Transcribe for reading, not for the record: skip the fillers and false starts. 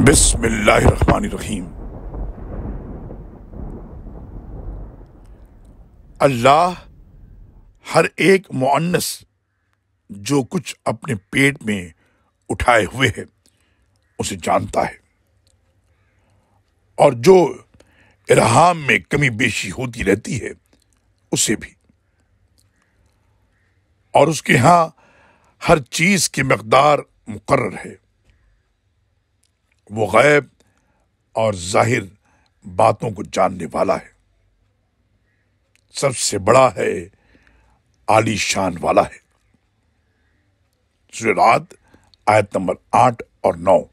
بسم اللہ الرحمن الرحیم۔ اللہ ہر ایک مؤنث جو کچھ اپنے پیٹ میں اٹھائے ہوئے ہے اسے جانتا ہے، اور جو ارحام میں کمی بیشی ہوتی رہتی ہے اسے بھی، اور اس کے ہاں ہر چیز کی مقدار مقرر ہے۔ وہ غیب اور ظاہر باتوں کو جاننے والا ہے، سب سے بڑا ہے، عالی شان والا ہے۔ سورہ رعد آیت نمبر 8 اور 9۔